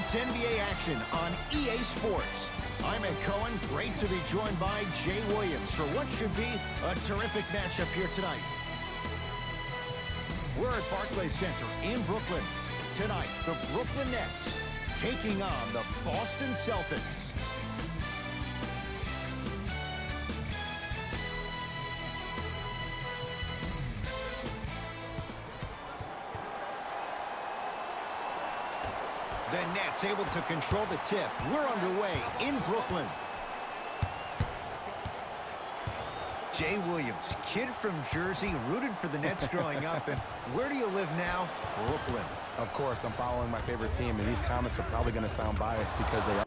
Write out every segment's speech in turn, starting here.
It's NBA action on EA Sports. I'm Ed Cohen. Great to be joined by Jay Williams for what should be a terrific matchup here tonight. We're at Barclays Center in Brooklyn. Tonight, the Brooklyn Nets taking on the Boston Celtics. The Nets able to control the tip. We're underway in Brooklyn. Jay Williams, kid from Jersey, rooted for the Nets growing up. And where do you live now? Brooklyn. Of course, I'm following my favorite team, and these comments are probably going to sound biased because they are.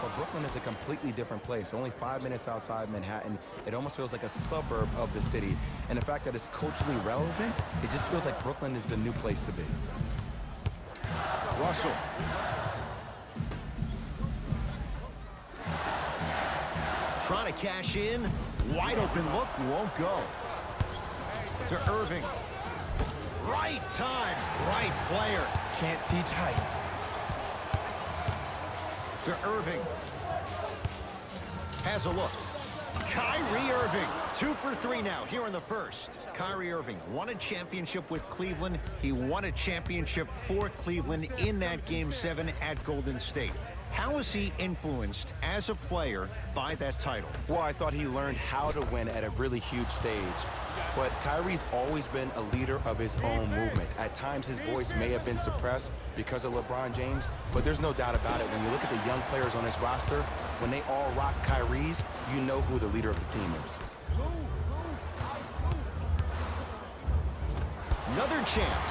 But Brooklyn is a completely different place. Only 5 minutes outside Manhattan. It almost feels like a suburb of the city. And the fact that it's culturally relevant, it just feels like Brooklyn is the new place to be. Russell. Trying to cash in. Wide open look, won't go. To Irving. Right time, right player. Can't teach height. To Irving. Has a look. Kyrie Irving, 2 for 3 now here in the first. Kyrie Irving won a championship with Cleveland. He won a championship for Cleveland in that Game 7 at Golden State. How was he influenced as a player by that title? Well, I thought he learned how to win at a really huge stage. But Kyrie's always been a leader of his own movement. At times, his voice may have been suppressed because of LeBron James, but there's no doubt about it. When you look at the young players on this roster, when they all rock Kyrie's, you know who the leader of the team is. Another chance.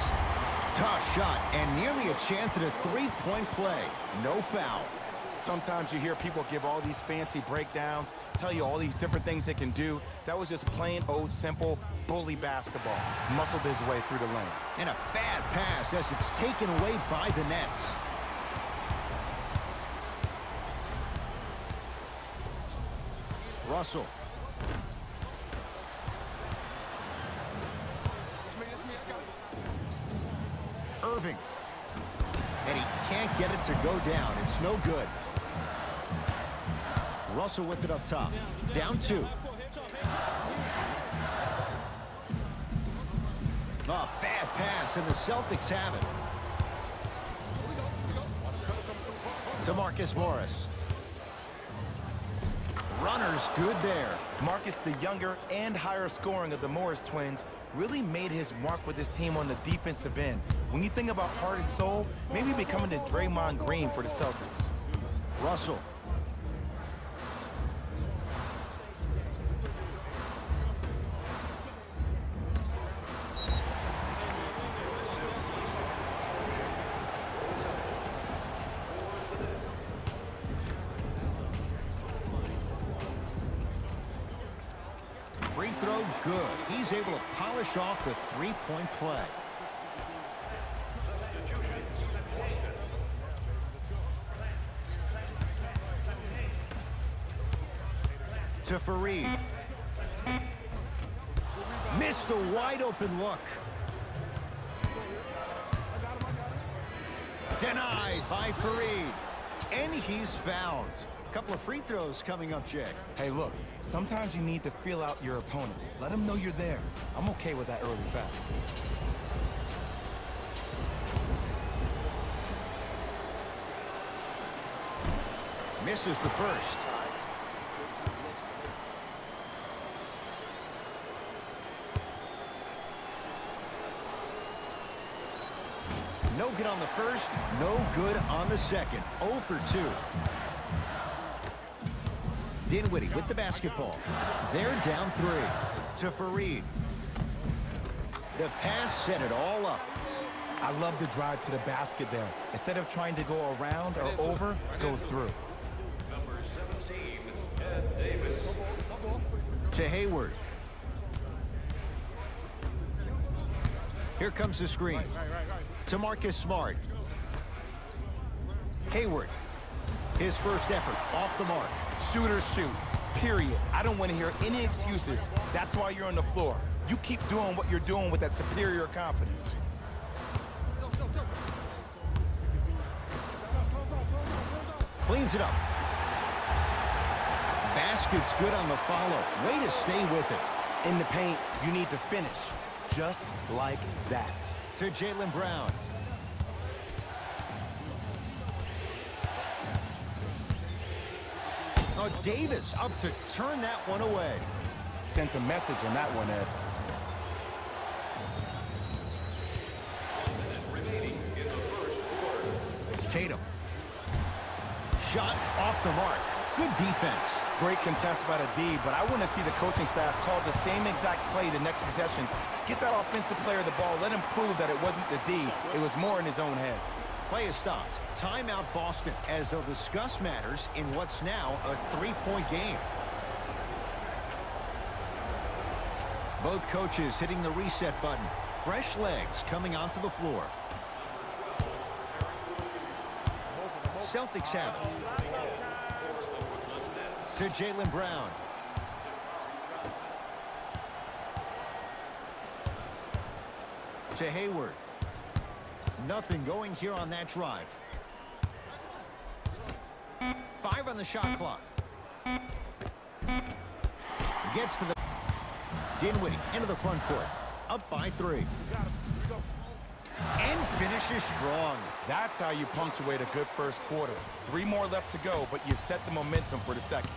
Tough shot and nearly a chance at a three-point play. No foul. Sometimes you hear people give all these fancy breakdowns, tell you all these different things they can do. That was just plain old simple bully basketball. Muscled his way through the lane. And a bad pass as it's taken away by the Nets. Russell. Irving. And he can't get it to go down. It's no good. Russell with it up top. Down 2. Oh, bad pass, and the Celtics have it. To Marcus Morris. Runners good there. Marcus, the younger and higher scoring of the Morris twins, really made his mark with his team on the defensive end. When you think about heart and soul, maybe becoming the Draymond Green for the Celtics. Russell. Free throw good. He's able to polish off the three-point play. To Fareed. Missed a wide open look. Denied by Fareed. And he's fouled. A couple of free throws coming up, Jay. Hey, look, sometimes you need to feel out your opponent. Let them know you're there. I'm okay with that early foul. Misses the first. No good on the first, no good on the second. 0 for 2. Dinwiddie with the basketball. They're down 3. To Fareed. The pass set it all up. I love the drive to the basket there. Instead of trying to go around or over, go through. Number 17, Ed Davis. To Hayward. Here comes the screen. To Marcus Smart. Hayward. His first effort off the mark. Shooters shoot, period. I don't want to hear any excuses. That's why you're on the floor. You keep doing what you're doing with that superior confidence. Cleans it up. Basket's good on the follow. Way to stay with it. In the paint, you need to finish. Just like that. To Jaylen Brown. Oh, Davis up to turn that one away. Sent a message on that one, Ed. Tatum. Shot off the mark. Good defense. Great contest by the D, but I want to see the coaching staff call the same exact play the next possession. Get that offensive player the ball. Let him prove that it wasn't the D. It was more in his own head. Play is stopped. Timeout Boston as they'll discuss matters in what's now a three-point game. Both coaches hitting the reset button. Fresh legs coming onto the floor. Celtics have it. To Jaylen Brown. To Hayward. Nothing going here on that drive. 5 on the shot clock. Gets to the... Dinwiddie into the front court. Up by 3. And finishes strong. That's how you punctuate a good first quarter. 3 more left to go, but you've set the momentum for the second.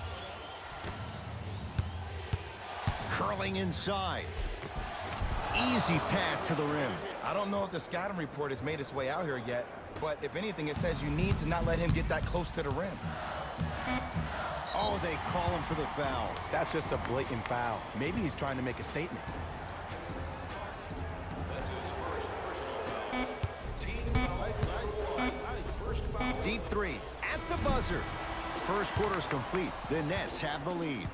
Curling inside. Easy path to the rim. I don't know if the scouting report has made its way out here yet, but if anything, it says you need to not let him get that close to the rim. Oh, they call him for the foul. That's just a blatant foul. Maybe he's trying to make a statement. Deep 3 at the buzzer. First quarter's complete. The Nets have the lead.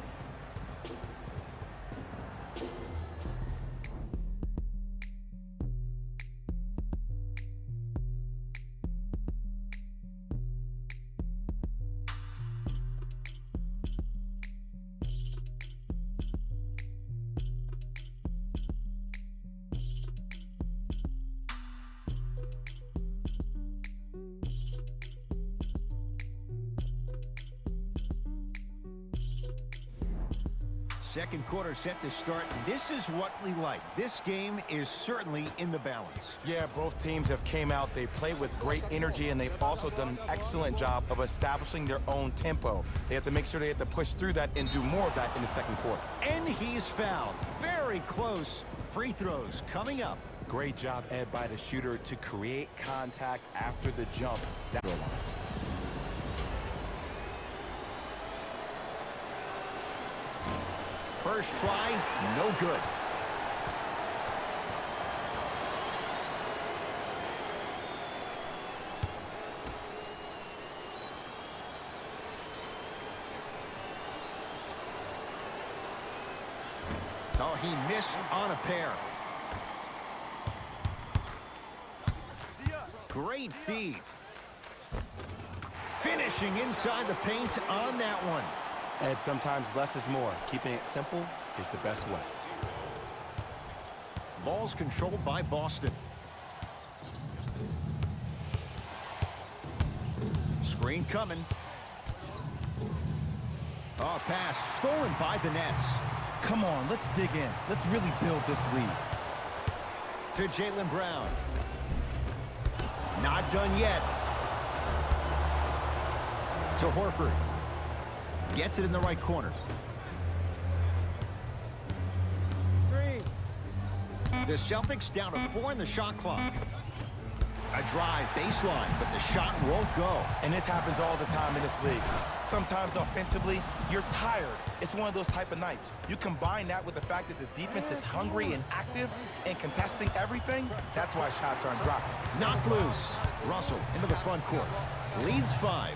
Second quarter set to start. This is what we like. This game is certainly in the balance. Yeah, both teams have came out. They play with great energy, and they've also done an excellent job of establishing their own tempo. They have to make sure they have to push through that and do more of that in the second quarter. And he's fouled. Very close. Free throws coming up. Great job, Ed, by the shooter to create contact after the jump. First try, no good. Oh, he missed on a pair. Great feed. Finishing inside the paint on that one. Ed, sometimes less is more. Keeping it simple is the best way. Ball's controlled by Boston. Screen coming. Oh, pass stolen by the Nets. Come on, let's dig in. Let's really build this lead. To Jaylen Brown. Not done yet. To Horford. Gets it in the right corner. The Celtics down to 4 in the shot clock. A drive baseline, but the shot won't go. And this happens all the time in this league. Sometimes offensively, you're tired. It's one of those type of nights. You combine that with the fact that the defense is hungry and active and contesting everything, that's why shots aren't dropping. Knocked loose. Russell into the front court. Leads 5.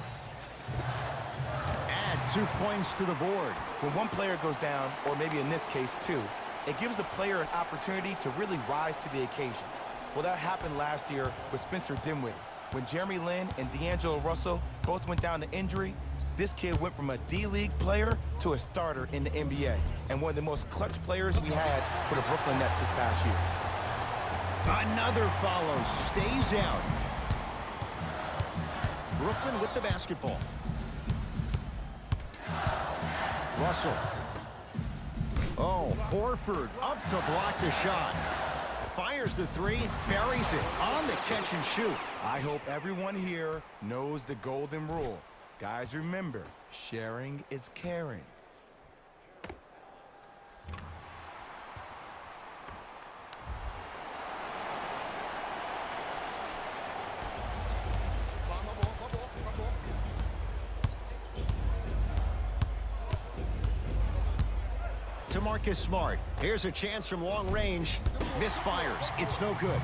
Add 2 points to the board. When one player goes down, or maybe in this case 2, it gives a player an opportunity to really rise to the occasion. Well, that happened last year with Spencer Dinwiddie. When Jeremy Lin and D'Angelo Russell both went down to injury, this kid went from a D-League player to a starter in the NBA, and one of the most clutch players we had for the Brooklyn Nets this past year. Another follow, stays out. Brooklyn with the basketball. Russell. Oh, Horford up to block the shot. Fires the three, buries it on the catch and shoot. I hope everyone here knows the golden rule. Guys, remember, sharing is caring. To Marcus Smart. Here's a chance from long range. Misfires. It's no good.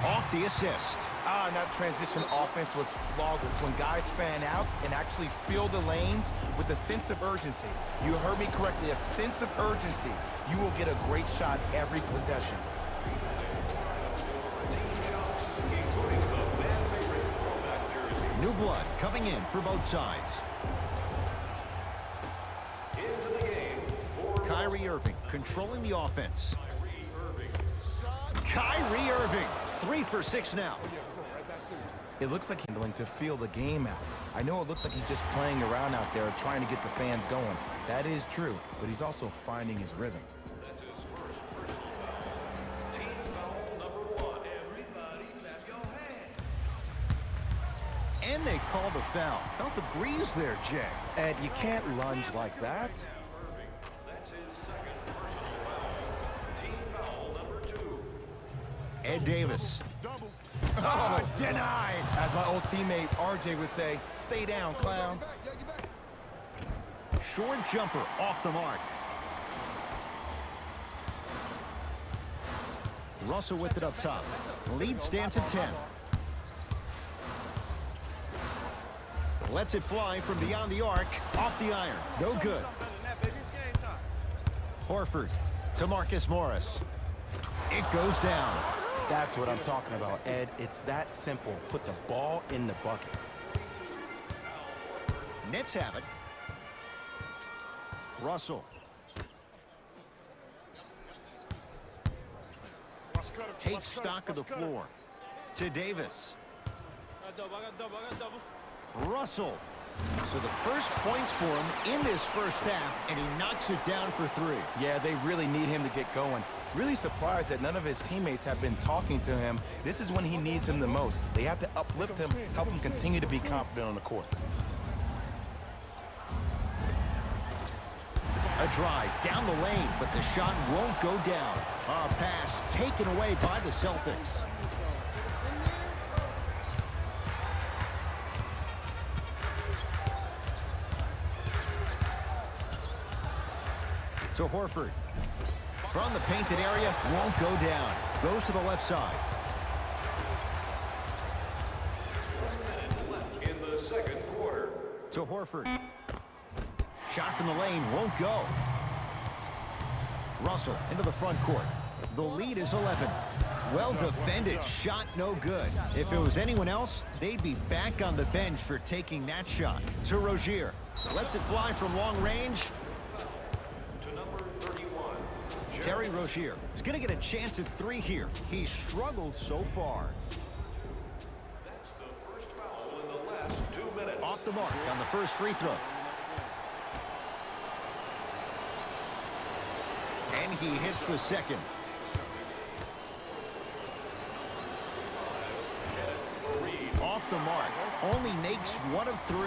Off the assist. And that transition offense was flawless when guys fan out and actually fill the lanes with a sense of urgency. You heard me correctly, a sense of urgency. You will get a great shot every possession. New blood coming in for both sides. Into the game for Kyrie Irving controlling the offense. Kyrie Irving, 3 for 6 now. It looks like handling to feel the game out. I know it looks like he's just playing around out there trying to get the fans going. That is true, but he's also finding his rhythm. That's his first personal foul. Team foul number 1. Everybody clap your hands. And they call the foul. Felt the breeze there, Jay. Ed, you can't lunge like that. Irving. That's his second personal foul. Team foul number 2. Ed Davis. Oh, denied. As my old teammate RJ would say, stay down, clown. Short jumper off the mark. Russell with it up top. Lead stands at 10. Lets it fly from beyond the arc. Off the iron. No good. Horford to Marcus Morris. It goes down. That's what I'm talking about, Ed. It's that simple. Put the ball in the bucket. Nets have it. Russell. Takes stock of the floor. To Davis. Russell. So the first points for him in this first half, and he knocks it down for 3. Yeah, they really need him to get going. Really surprised that none of his teammates have been talking to him. This is when he needs him the most. They have to uplift him, help him continue to be confident on the court. A drive down the lane, but the shot won't go down. A pass taken away by the Celtics. To Horford. From the painted area, won't go down. Goes to the left side. 1 minute left in the second quarter. To Horford. Shot from the lane, won't go. Russell into the front court. The lead is 11. Well defended, shot no good. If it was anyone else, they'd be back on the bench for taking that shot. To Rozier. Lets it fly from long range. To number 31. Terry Rozier is going to get a chance at 3 here. He's struggled so far. That's the first foul in the last 2 minutes. Off the mark on the first free throw. And he hits the second. Off the mark. Only makes 1 of 3.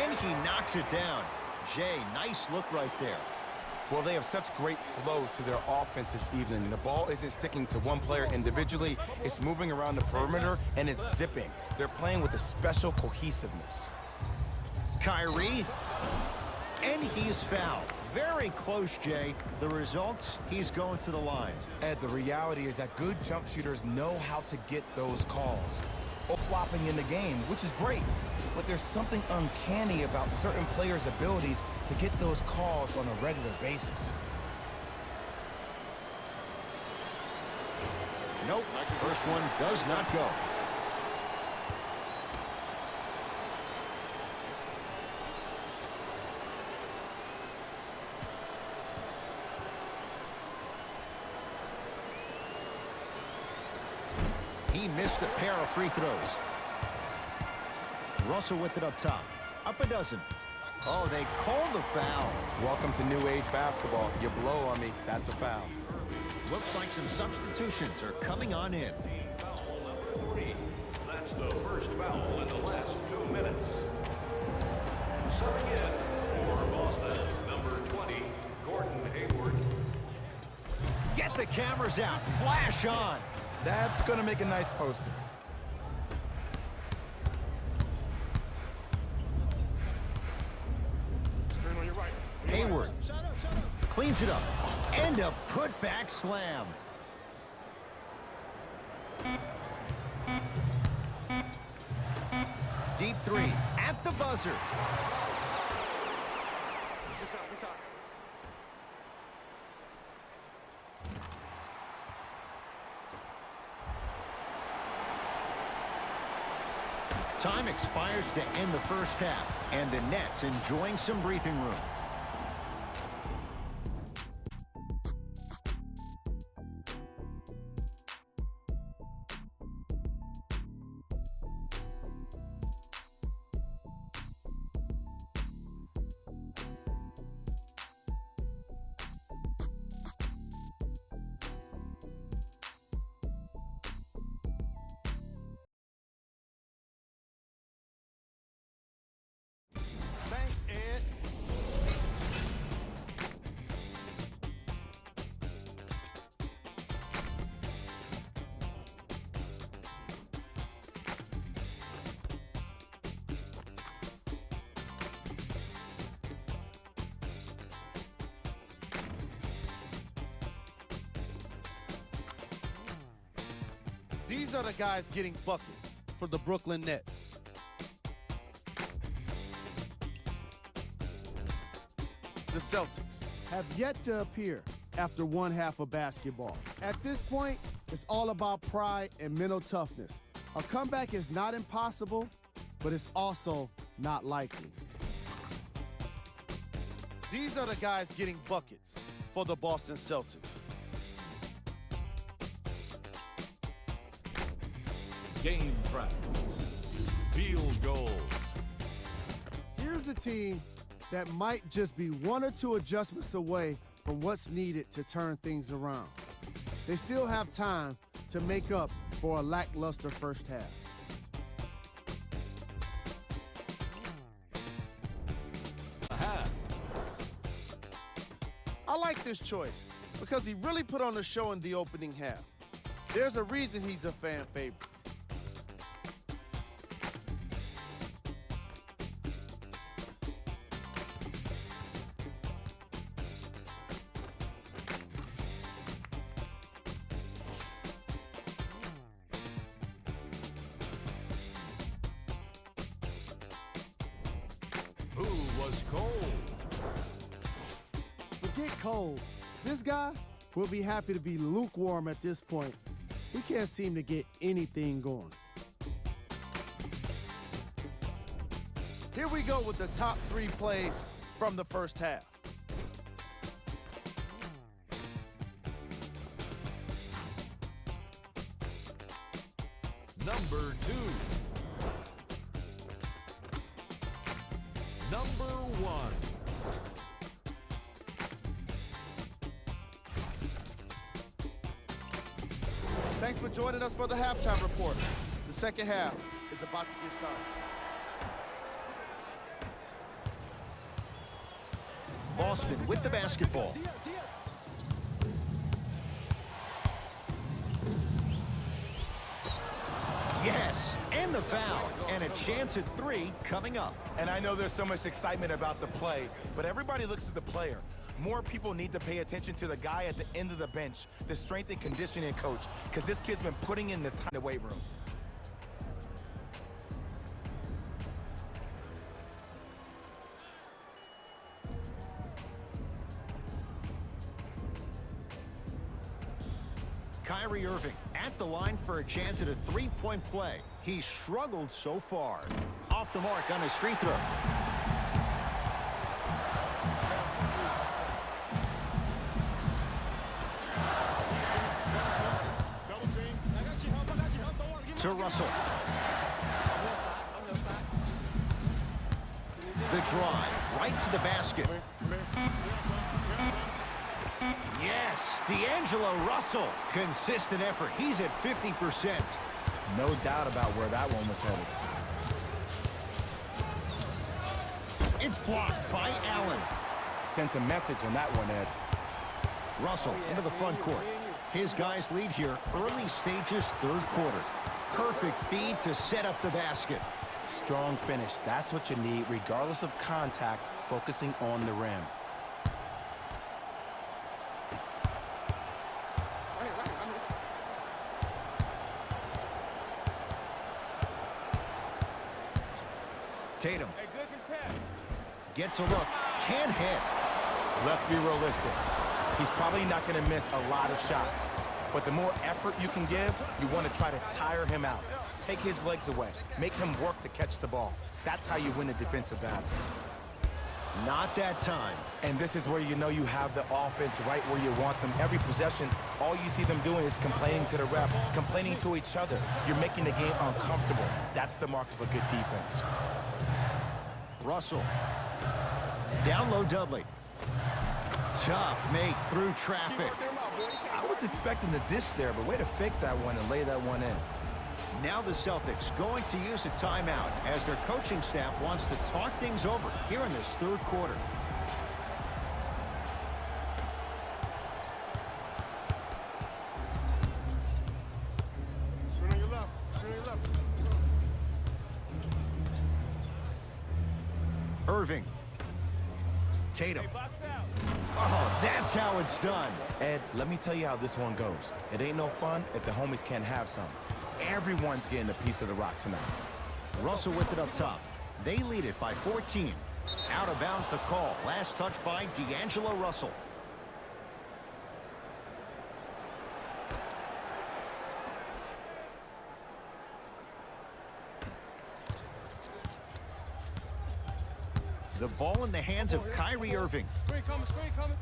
And he knocks it down. Jay, nice look right there. Well, they have such great flow to their offense this evening. The ball isn't sticking to one player individually. It's moving around the perimeter, and it's zipping. They're playing with a special cohesiveness. Kyrie. And he's fouled. Very close, Jay. The result, he's going to the line. Ed, the reality is that good jump shooters know how to get those calls. Or flopping in the game, which is great. But there's something uncanny about certain players' abilities to get those calls on a regular basis. Nope, first one does not go. He missed a pair of free throws. Russell with it up top. Up a dozen. Oh, they called the foul. Welcome to new age basketball. You blow on me, that's a foul. Looks like some substitutions are coming on in. Team foul number 3. That's the first foul in the last 2 minutes. Subbing in for Boston, number 20, Gordon Hayward. Get the cameras out. Flash on. That's going to make a nice poster. Hayward cleans it up. And a putback slam. Deep three at the buzzer. Time expires to end the first half, and the Nets enjoying some breathing room. Thanks, Ed. These are the guys getting buckets for the Brooklyn Nets. The Celtics have yet to appear after one half of basketball. At this point, it's all about pride and mental toughness. A comeback is not impossible, but it's also not likely. These are the guys getting buckets for the Boston Celtics. Game track. Field goals. Here's a team that might just be one or two adjustments away from what's needed to turn things around. They still have time to make up for a lackluster first half. I like this choice because he really put on a show in the opening half. There's a reason he's a fan favorite. Who was cold? Forget cold. This guy will be happy to be lukewarm at this point. He can't seem to get anything going. Here we go with the top 3 plays from the first half. Number 2. Number 1. Thanks for joining us for the halftime report. The second half is about to get started. Boston with the basketball. Yes, and the foul, and a chance at 3 coming up. And I know there's so much excitement about the play, but everybody looks at the player. More people need to pay attention to the guy at the end of the bench, the strength and conditioning coach, because this kid's been putting in the time in the weight room. Kyrie Irving at the line for a chance at a three-point play. He struggled so far. Off the mark on his free throw. To Russell. The drive, right to the basket. Yes, D'Angelo Russell. Consistent effort. He's at 50%. No doubt about where that one was headed. It's blocked by Allen. Sent a message on that one, Ed. Russell into the front court. His guys lead here early stages, third quarter. Perfect feed to set up the basket. Strong finish. That's what you need, regardless of contact, focusing on the rim. Tatum gets a look. Can't hit. Let's be realistic. He's probably not going to miss a lot of shots. But the more effort you can give, you want to try to tire him out. Take his legs away. Make him work to catch the ball. That's how you win a defensive battle. Not that time. And this is where you know you have the offense right where you want them. Every possession, all you see them doing is complaining to the ref, complaining to each other. You're making the game uncomfortable. That's the mark of a good defense. Russell. Down low, Dudley. Tough make through traffic. I was expecting the dish there, but way to fake that one and lay that one in. Now the Celtics going to use a timeout as their coaching staff wants to talk things over here in this third quarter. Screen on your left. Screen on your left. Irving. Tatum. Oh, that's how it's done. Ed, let me tell you how this one goes. It ain't no fun if the homies can't have some. Everyone's getting a piece of the rock tonight. Russell with it up top. They lead it by 14. Out of bounds the call. Last touch by D'Angelo Russell. The ball in the hands of Kyrie Irving. Screen coming, screen coming.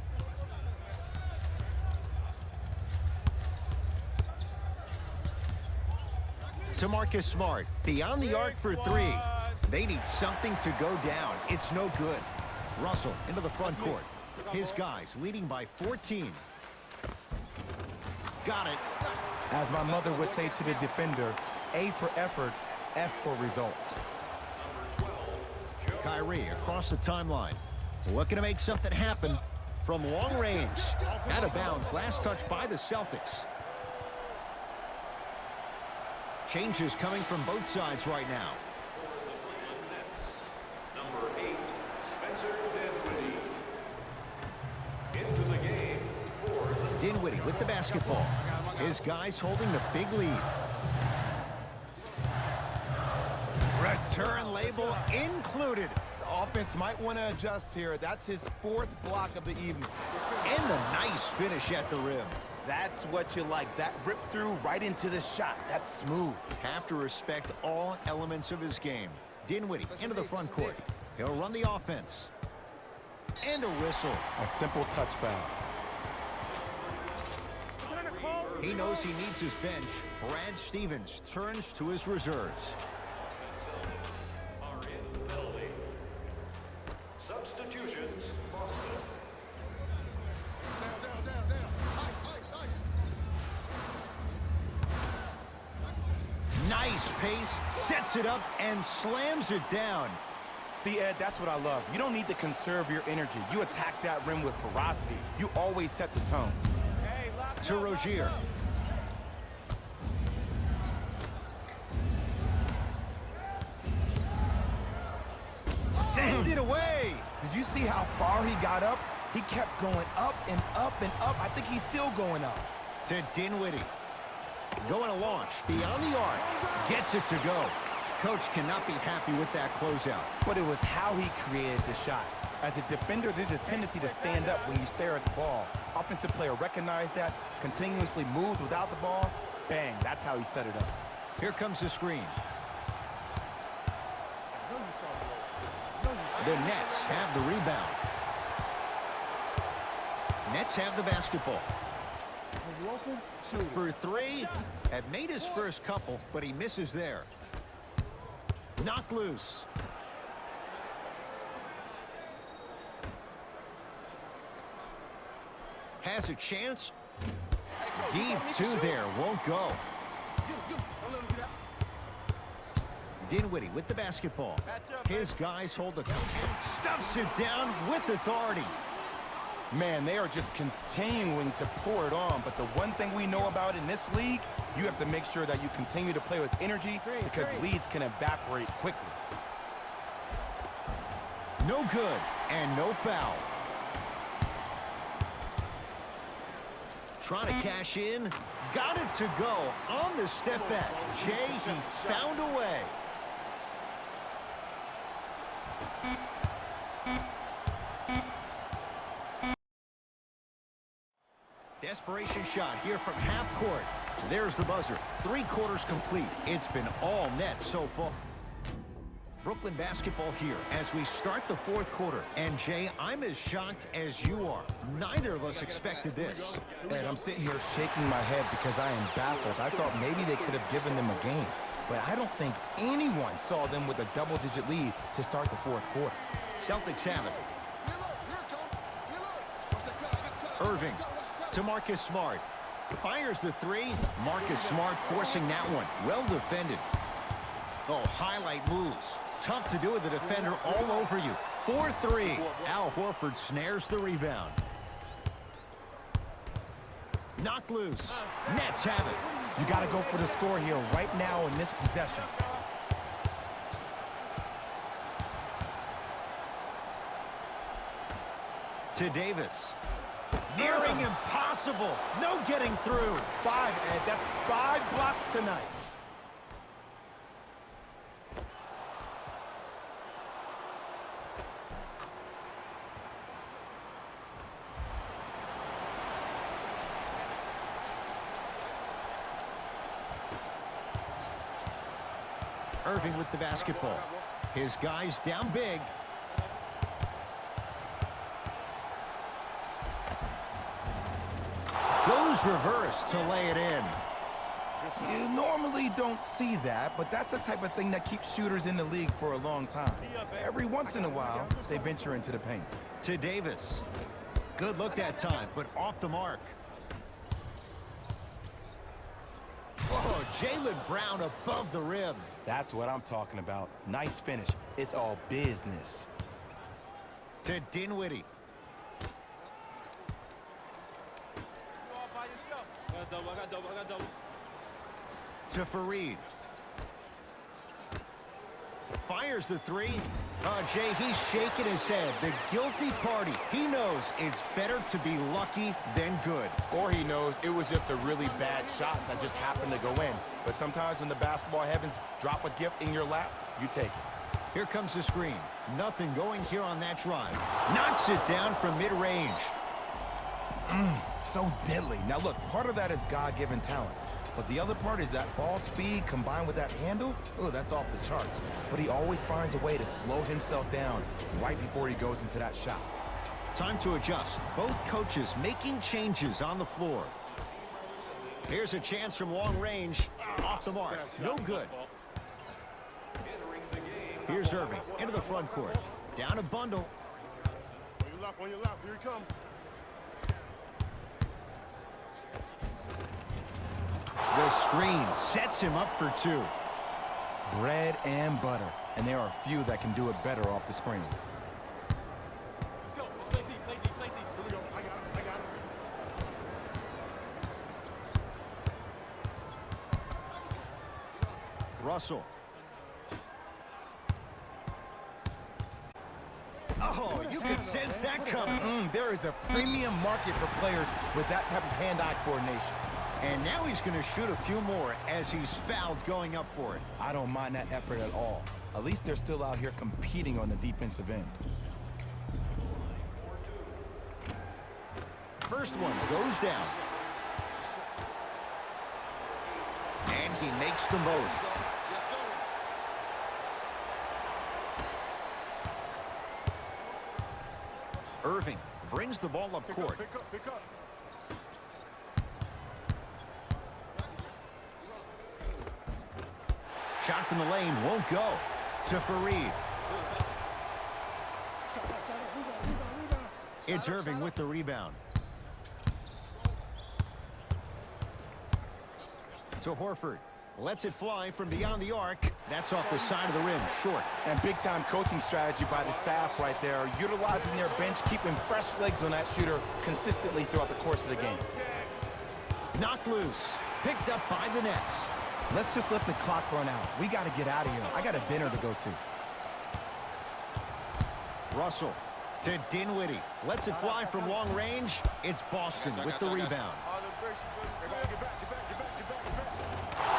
To Marcus Smart. Beyond the arc for three. They need something to go down. It's no good. Russell into the front court. His guys leading by 14. Got it. As my mother would say to the defender, A for effort, F for results. Kyrie across the timeline. Looking to make something happen from long range. Out of bounds. Last touch by the Celtics. Changes coming from both sides right now. Number 8, Spencer Dinwiddie. Into the game for the Dinwiddie with the basketball. His guys holding the big lead. Return label included. The offense might want to adjust here. That's his 4th block of the evening. And the nice finish at the rim. That's what you like. That rip through right into the shot. That's smooth. Have to respect all elements of his game. Dinwiddie into the front court. He'll run the offense. And a whistle. A simple touch foul. He knows he needs his bench. Brad Stevens turns to his reserves. are in the penalty. Substitutions, Boston. Down. Ice. Nice pace, sets it up, and slams it down. See, Ed, that's what I love. You don't need to conserve your energy. You attack that rim with ferocity. You always set the tone. To Rozier. Send it away. Did you see how far he got up? He kept going up and up and up. I think he's still going up. To Dinwiddie. Going to launch beyond the arc. Gets it to go. Coach cannot be happy with that closeout. But it was how he created the shot. As a defender, there's a tendency to stand up when you stare at the ball. Offensive player recognized that, continuously moved without the ball. bang. That's how he set it up. Here comes the screen. I know you saw the low. I know you saw The Nets have the rebound. Nets have the basketball. When you open, shoot it. For three, had made his first couple, but he misses there. Knocked loose. Has a chance. Deep two there, won't go. Get him, get him. Don't let him get out. Dinwiddie with the basketball. His guys hold the stuffs it down with authority. Man, they are just continuing to pour it on. But the one thing we know about in this league, you have to make sure that you continue to play with energy because leads can evaporate quickly. No good and no foul. Trying to cash in. Got it to go on the step back. Jay, he found a way. Desperation shot here from half court. There's the buzzer. 3 quarters complete. It's been all net so far. Brooklyn basketball here as we start the 4th quarter. And Jay, I'm as shocked as you are. Neither of us expected this. And I'm sitting here shaking my head because I am baffled. I thought maybe they could have given them a game. But I don't think anyone saw them with a double-digit lead to start the 4th quarter. Celtics have it. Reload. Here it comes. Reload. Watch that cut. I got the cut. Irving to Marcus Smart. Fires the 3. Marcus Smart forcing that one. Well defended. Oh, highlight moves. Tough to do with the defender all over you. 4-3. Al Horford snares the rebound. Knocked loose. Nets have it. You got to go for the score here right now in this possession. To Davis. Nearing impossible. No getting through. 5, Ed. That's 5 blocks tonight. Irving with the basketball. His guys down big. Goes reverse to lay it in. You normally don't see that, but that's the type of thing that keeps shooters in the league for a long time. Every once in a while, they venture into the paint. To Davis. Good look that time, but off the mark. Oh, Jaylen Brown above the rim. That's what I'm talking about. Nice finish. It's all business. To Dinwiddie. To Fareed. Fires the 3. Oh, Jay, he's shaking his head. The guilty party. He knows it's better to be lucky than good. Or he knows it was just a really bad shot that just happened to go in. But sometimes when the basketball heavens drop a gift in your lap, you take it. Here comes the screen. Nothing going here on that drive. Knocks it down from mid-range. So deadly. Now look, part of that is God-given talent. But the other part is that ball speed combined with that handle. Oh, that's off the charts. But he always finds a way to slow himself down right before he goes into that shot. Time to adjust. Both coaches making changes on the floor. Here's a chance from long range. Off the mark. No good. Here's Irving into the front court. Down a bundle. On your lap. Here he comes. The screen sets him up for 2. Bread and butter. And there are few that can do it better off the screen. Let's go. Let's play deep. Play deep. Play deep. Here we go. I got it. I got it. Russell. Oh, you can sense that coming. There is a premium market for players with that type of hand-eye coordination. And now he's going to shoot a few more as he's fouled going up for it. I don't mind that effort at all. At least they're still out here competing on the defensive end. First one goes down. And he makes them both. Yes, sir. Irving brings the ball up court. Pick up, pick up. Shot from the lane won't go. To Fareed. Rebound. It's Irving with the rebound. To Horford. Lets it fly from beyond the arc. That's off the side of the rim, short. And big-time coaching strategy by the staff right there, utilizing their bench, keeping fresh legs on that shooter consistently throughout the course of the game. Knocked loose. Picked up by the Nets. Let's just let the clock run out. We got to get out of here. I got a dinner to go to. Russell to Dinwiddie. Lets it fly from long range. It's Boston with the rebound.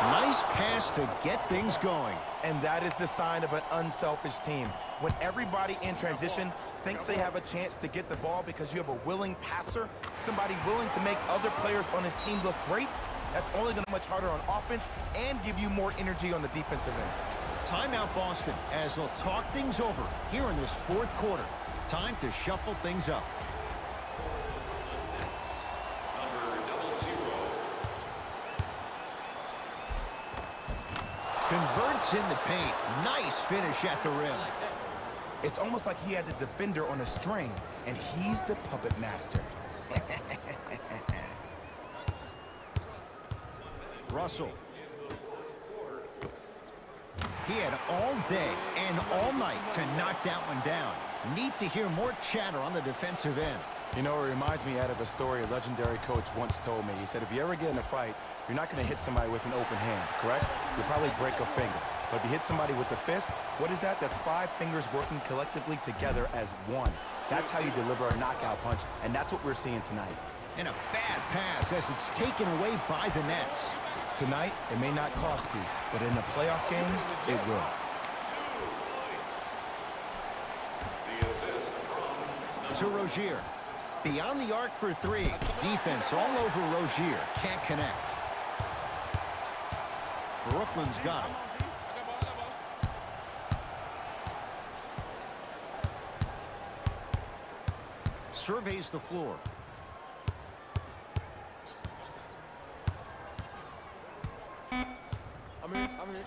Nice pass to get things going. And that is the sign of an unselfish team. When everybody in transition thinks they have a chance to get the ball because you have a willing passer, somebody willing to make other players on his team look great, that's only going to be much harder on offense and give you more energy on the defensive end. Timeout Boston as they'll talk things over here in this fourth quarter. Time to shuffle things up. Converts in the paint. Nice finish at the rim. It's almost like he had the defender on a string, and he's the puppet master. Russell. He had all day and all night to knock that one down. Neat to hear more chatter on the defensive end. You know, it reminds me of a story a legendary coach once told me. He said, if you ever get in a fight, you're not going to hit somebody with an open hand, correct? You'll probably break a finger. But if you hit somebody with the fist, what is that? That's 5 fingers working collectively together as one. That's how you deliver a knockout punch, and that's what we're seeing tonight. And a bad pass as it's taken away by the Nets. Tonight, it may not cost you, but in a playoff game, it will. To Rozier. Beyond the arc for 3. Defense all over Rozier. Can't connect. Brooklyn's got him. Surveys the floor.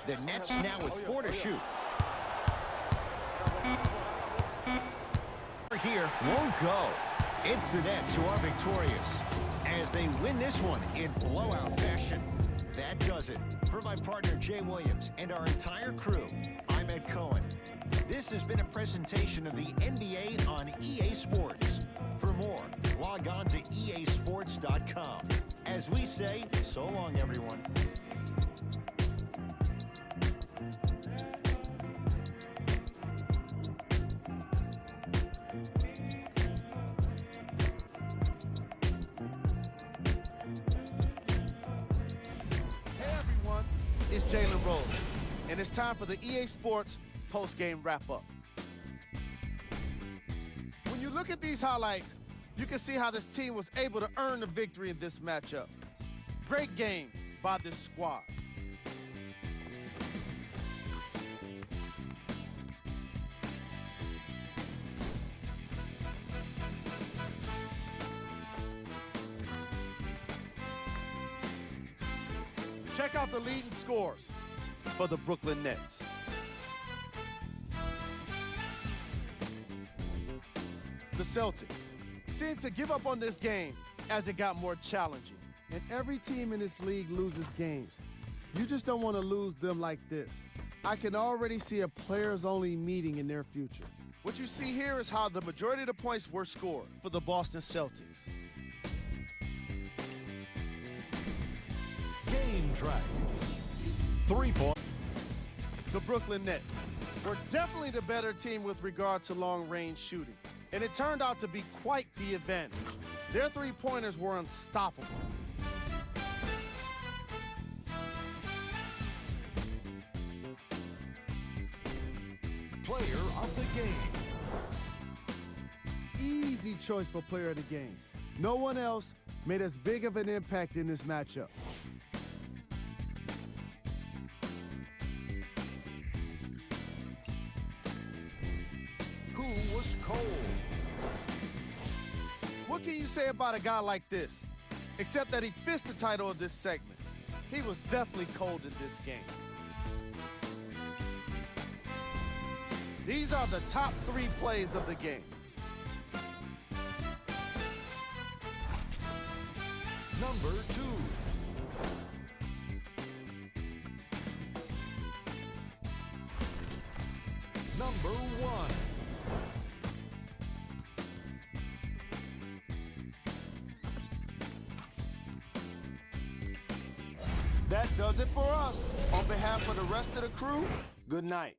The Nets now with 4 to shoot. Here won't go. It's the Nets who are victorious as they win this one in blowout fashion. That does it. For my partner Jay Williams and our entire crew, I'm Ed Cohen. This has been a presentation of the NBA on EA Sports. For more, log on to easports.com. As we say, so long, everyone. It's Jalen Rose, and it's time for the EA Sports post-game wrap-up. When you look at these highlights, you can see how this team was able to earn the victory in this matchup. Great game by this squad. Check out the leading scores for the Brooklyn Nets. The Celtics seemed to give up on this game as it got more challenging. And every team in this league loses games. You just don't want to lose them like this. I can already see a players-only meeting in their future. What you see here is how the majority of the points were scored for the Boston Celtics. Game track. 3-point. The Brooklyn Nets were definitely the better team with regard to long-range shooting, and it turned out to be quite the advantage. Their three-pointers were unstoppable. Player of the game. Easy choice for player of the game. No one else made as big of an impact in this matchup. What can you say about a guy like this? Except that he fits the title of this segment. He was definitely cold in this game. These are the top 3 plays of the game. Number 2. Number 1. That does it for us. On behalf of the rest of the crew, good night.